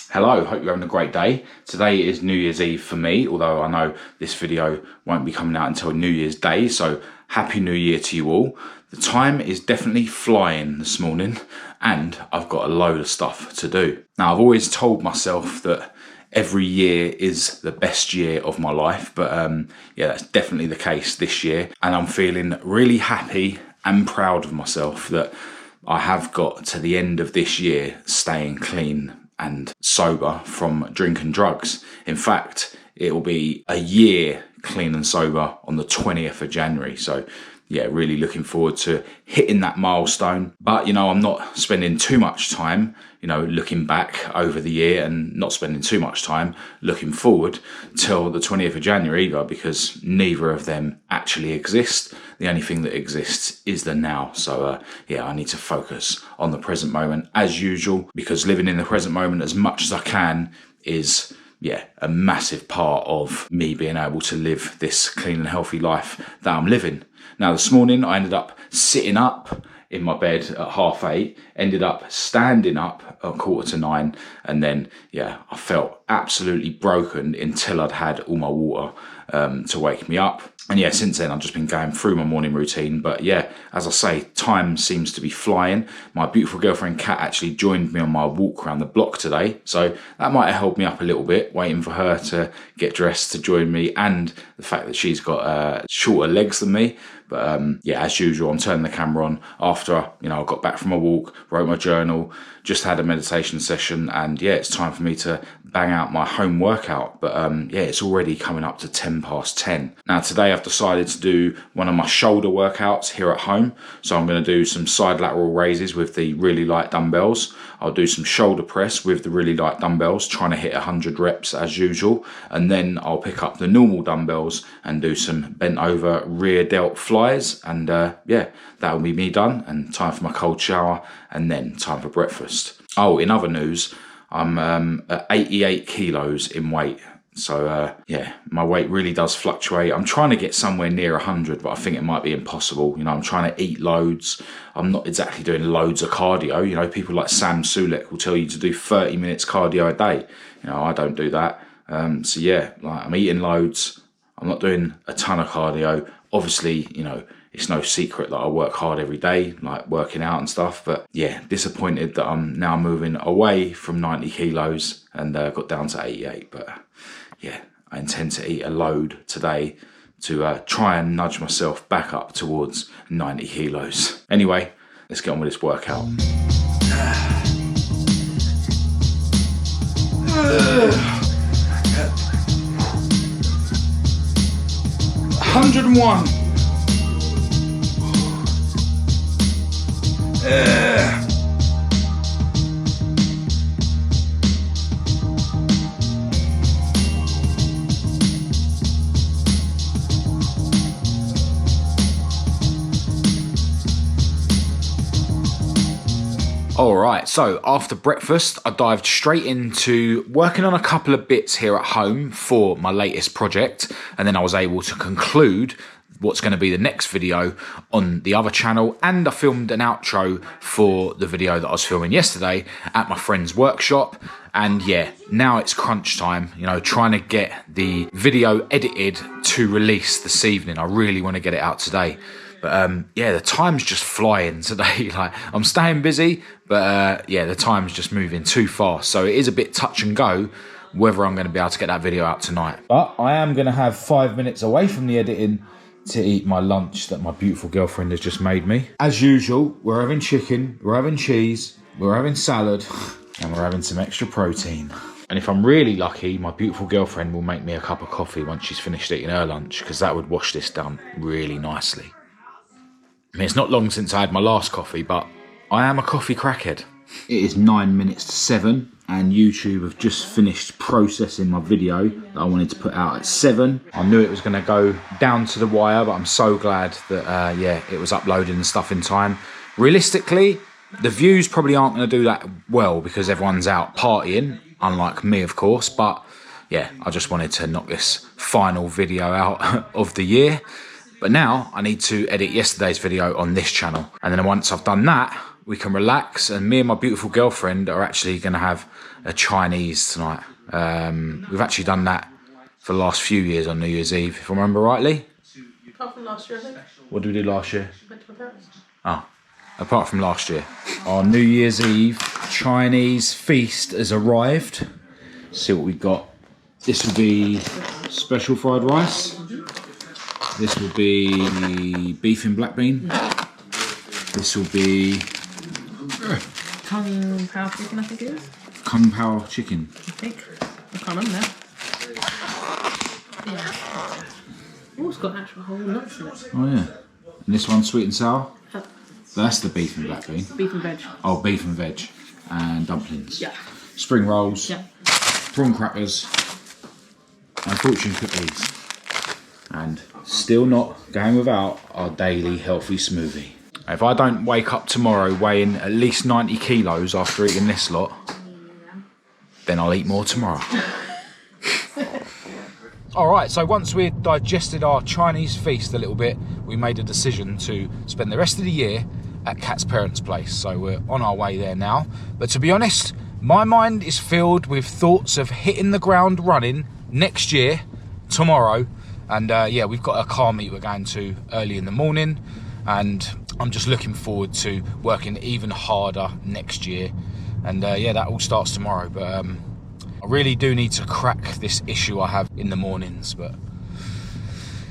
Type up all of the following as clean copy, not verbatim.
Hello, hope you're having a great day. Today is New Year's Eve for me, although I know this video won't be coming out until New Year's Day, so Happy New Year to you all. The time is definitely flying this morning, and I've got a load of stuff to do. Now, I've always told myself that every year is the best year of my life, but yeah, that's definitely the case this year, and I'm feeling really happy and proud of myself that I have got to the end of this year staying clean and sober from drink and drugs. In fact, it will be a year clean and sober on the 20th of January. So yeah, really looking forward to hitting that milestone. But, you know, I'm not spending too much time, you know, looking back over the year and not spending too much time looking forward till the 20th of January either, because neither of them actually exist. The only thing that exists is the now. So yeah, I need to focus on the present moment as usual, because living in the present moment as much as I can is, yeah, a massive part of me being able to live this clean and healthy life that I'm living. Now, this morning I ended up sitting up in my bed at 8:30, ended up standing up at 8:45, and then, yeah, I felt absolutely broken until I'd had all my water to wake me up. And yeah, since then I've just been going through my morning routine. But yeah, as I say, time seems to be flying. My beautiful girlfriend Kat actually joined me on my walk around the block today, so that might have held me up a little bit, waiting for her to get dressed to join me, and the fact that she's got shorter legs than me. But yeah, as usual, I'm turning the camera on after, you know, I got back from my walk, wrote my journal, just had a meditation session, and yeah, it's time for me to bang out my home workout. But yeah, it's already coming up to 10:10. Now today I've decided to do one of my shoulder workouts here at home. So I'm going to do some side lateral raises with the really light dumbbells. I'll do some shoulder press with the really light dumbbells, trying to hit 100 reps as usual. And then I'll pick up the normal dumbbells and do some bent over rear delt flies. And yeah, that will be me done, and time for my cold shower, and then time for breakfast. Oh, in other news, I'm at 88 kilos in weight. So yeah, my weight really does fluctuate. I'm trying to get somewhere near 100, but I think it might be impossible. You know, I'm trying to eat loads. I'm not exactly doing loads of cardio. You know, people like Sam Sulek will tell you to do 30 minutes cardio a day. You know, I don't do that. So yeah, like, I'm eating loads. I'm not doing a ton of cardio. Obviously, you know, it's no secret that I work hard every day, like working out and stuff. But yeah, disappointed that I'm now moving away from 90 kilos and got down to 88. But yeah, I intend to eat a load today to try and nudge myself back up towards 90 kilos. Anyway, let's get on with this workout. 101. Alright, so after breakfast, I dived straight into working on a couple of bits here at home for my latest project, and then I was able to conclude what's going to be the next video on the other channel, and I filmed an outro for the video that I was filming yesterday at my friend's workshop. And yeah, now it's crunch time, you know, trying to get the video edited to release this evening. I really want to get it out today. But yeah, the time's just flying today. Like, I'm staying busy, but yeah, the time's just moving too fast. So it is a bit touch and go whether I'm going to be able to get that video out tonight. But I am going to have 5 minutes away from the editing to eat my lunch that my beautiful girlfriend has just made me. As usual, we're having chicken, we're having cheese, we're having salad, and we're having some extra protein. And if I'm really lucky, my beautiful girlfriend will make me a cup of coffee once she's finished eating her lunch, because that would wash this down really nicely. I mean, it's not long since I had my last coffee, but I am a coffee crackhead. It is 9 minutes to 7, and YouTube have just finished processing my video that I wanted to put out at 7. I knew it was going to go down to the wire, but I'm so glad that, yeah, it was uploading and stuff in time. Realistically, the views probably aren't going to do that well because everyone's out partying, unlike me, of course. But yeah, I just wanted to knock this final video out of the year. But now I need to edit yesterday's video on this channel. And then once I've done that, we can relax. And me and my beautiful girlfriend are actually going to have a Chinese tonight. We've actually done that for the last few years on New Year's Eve, if I remember rightly. Apart from last year, I think. What did we do last year? Went to my parents. Oh, apart from last year. Our New Year's Eve Chinese feast has arrived. See what we've got. This will be special fried rice. This will be beef and black bean. This will be Kung Pao chicken, I think it is. Kung Pao chicken. I think. I can't remember now. Yeah. Oh, it's got actual whole nuts in it. Oh yeah. And this one's sweet and sour. Uh, That's the beef and black bean. Beef and veg. Oh, beef and veg. And dumplings. Yeah. Spring rolls. Yeah. Prawn crackers. And fortune cookies. And still not going without our daily healthy smoothie. If I don't wake up tomorrow weighing at least 90 kilos after eating this lot, then I'll eat more tomorrow. Alright, so once we'd digested our Chinese feast a little bit, we made a decision to spend the rest of the year at Kat's parents' place. So we're on our way there now. But to be honest, my mind is filled with thoughts of hitting the ground running next year, tomorrow. And yeah, we've got a car meet we're going to early in the morning. And I'm just looking forward to working even harder next year. And yeah, that all starts tomorrow. But I really do need to crack this issue I have in the mornings. But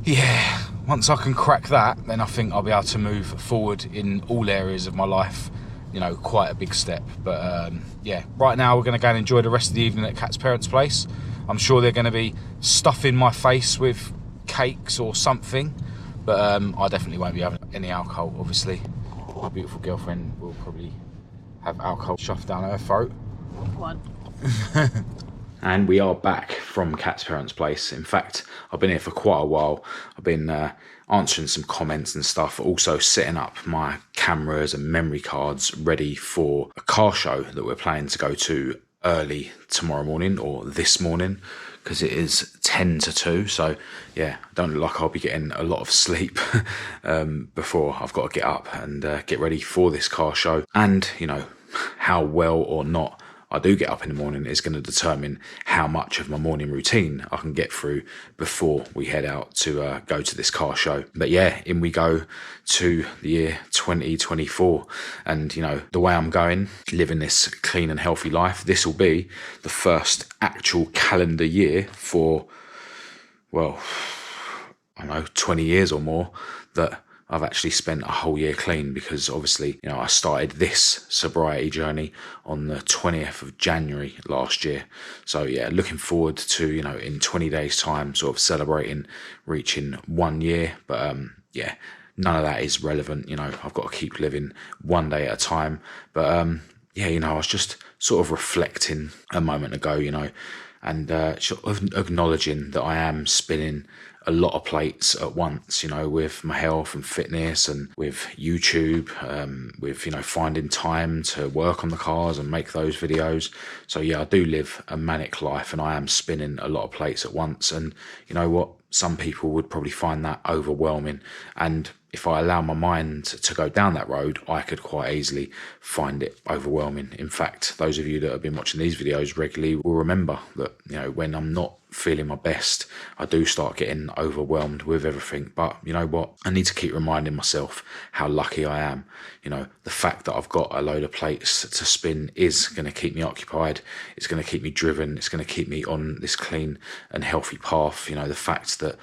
yeah, once I can crack that, then I think I'll be able to move forward in all areas of my life. You know, quite a big step. But yeah, right now we're going to go and enjoy the rest of the evening at Kat's parents' place. I'm sure they're going to be stuffing my face with cakes or something. But I definitely won't be having any alcohol, obviously. My beautiful girlfriend will probably have alcohol shoved down her throat. One. And we are back from Kat's parents' place. In fact, I've been here for quite a while. I've been answering some comments and stuff, also setting up my cameras and memory cards ready for a car show that we're planning to go to early tomorrow morning, or this morning, because it is 10 to 2. So yeah, I don't look like I'll be getting a lot of sleep before I've got to get up and get ready for this car show. And you know, how well or not I do get up in the morning is going to determine how much of my morning routine I can get through before we head out to go to this car show. But yeah, in we go to the year 2024. And you know, the way I'm going, living this clean and healthy life, this will be the first actual calendar year for, well, I don't know, 20 years or more that I've actually spent a whole year clean, because obviously, you know, I started this sobriety journey on the 20th of January last year. So yeah, looking forward to, you know, in 20 days time, sort of celebrating reaching 1 year. But yeah, none of that is relevant. You know, I've got to keep living one day at a time. But yeah, you know, I was just sort of reflecting a moment ago, you know, and sort of acknowledging that I am spinning a lot of plates at once, you know, with my health and fitness, and with YouTube, with, you know, finding time to work on the cars and make those videos. So yeah, I do live a manic life, and I am spinning a lot of plates at once. And you know what? Some people would probably find that overwhelming. And if I allow my mind to go down that road, I could quite easily find it overwhelming. In fact, those of you that have been watching these videos regularly will remember that, you know, when I'm not feeling my best, I do start getting overwhelmed with everything. But you know what? I need to keep reminding myself how lucky I am. You know, the fact that I've got a load of plates to spin is going to keep me occupied. It's going to keep me driven. It's going to keep me on this clean and healthy path. You know, the fact that,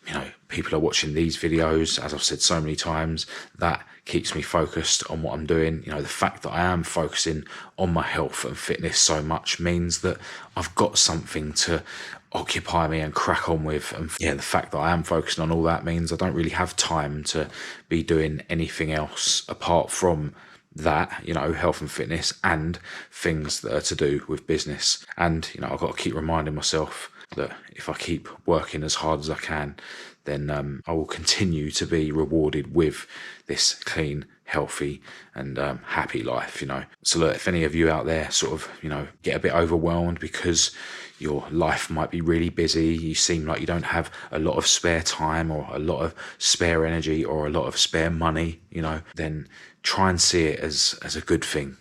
you know, people are watching these videos, as I've said so many times, that keeps me focused on what I'm doing. You know, the fact that I am focusing on my health and fitness so much means that I've got something to occupy me and crack on with. And yeah, the fact that I am focusing on all that means I don't really have time to be doing anything else apart from that, you know, health and fitness and things that are to do with business. And, you know, I've got to keep reminding myself that if I keep working as hard as I can, then I will continue to be rewarded with this clean, healthy and happy life, So look, if any of you out there sort of, get a bit overwhelmed because your life might be really busy, you seem like you don't have a lot of spare time or a lot of spare energy or a lot of spare money, then try and see it as a good thing,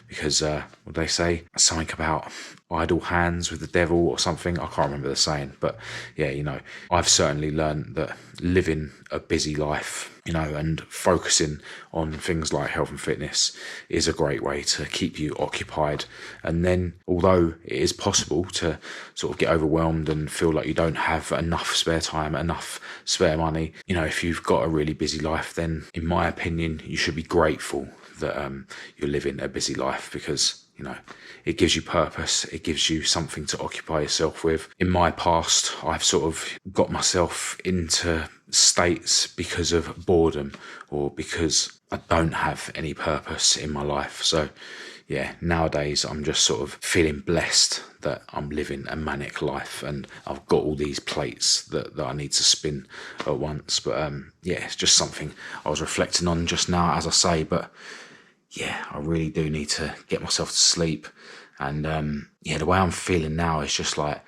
because what they say, something about idle hands with the devil or something. I can't remember the saying, but yeah, I've certainly learned that living a busy life, and focusing on things like health and fitness is a great way to keep you occupied. And then, although it is possible to sort of get overwhelmed and feel like you don't have enough spare time, enough spare money, if you've got a really busy life, then in my opinion, you should be grateful that you're living a busy life, because it gives you purpose. It gives you something to occupy yourself with. In my past, I've sort of got myself into states because of boredom or because I don't have any purpose in my life. So yeah, nowadays I'm just sort of feeling blessed that I'm living a manic life and I've got all these plates that I need to spin at once. But yeah, it's just something I was reflecting on just now, as I say. But yeah, I really do need to get myself to sleep. And the way I'm feeling now is just like,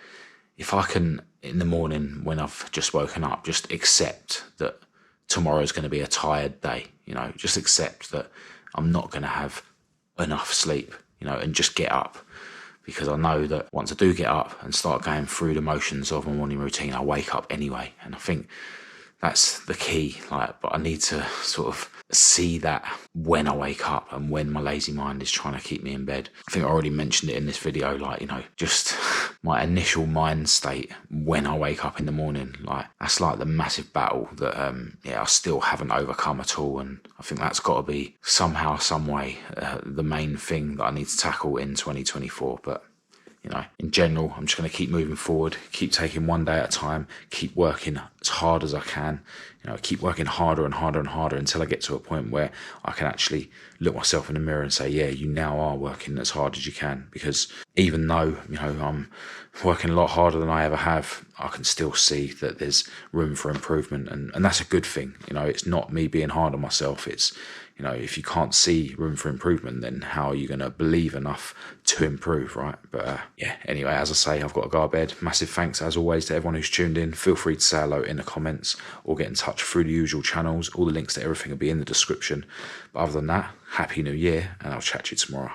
if I can, in the morning when I've just woken up, just accept that tomorrow's going to be a tired day, just accept that I'm not going to have enough sleep, and just get up. Because I know that once I do get up and start going through the motions of my morning routine, I wake up anyway. And I think that's the key, but I need to sort of see that when I wake up and when my lazy mind is trying to keep me in bed. I think I already mentioned it in this video, just my initial mind state when I wake up in the morning, that's like the massive battle that I still haven't overcome at all. And I think that's got to be somehow, some way, the main thing that I need to tackle in 2024. But in general, I'm just going to keep moving forward, keep taking one day at a time, keep working as hard as I can, keep working harder and harder and harder until I get to a point where I can actually look myself in the mirror and say, yeah, you now are working as hard as you can. Because even though, I'm working a lot harder than I ever have, I can still see that there's room for improvement. And that's a good thing. It's not me being hard on myself. It's, if you can't see room for improvement, then how are you going to believe enough to improve, right? But anyway, as I say, I've got to go to bed. Massive thanks, as always, to everyone who's tuned in. Feel free to say hello in the comments or get in touch through the usual channels. All the links to everything will be in the description. But other than that, Happy New Year, and I'll chat to you tomorrow.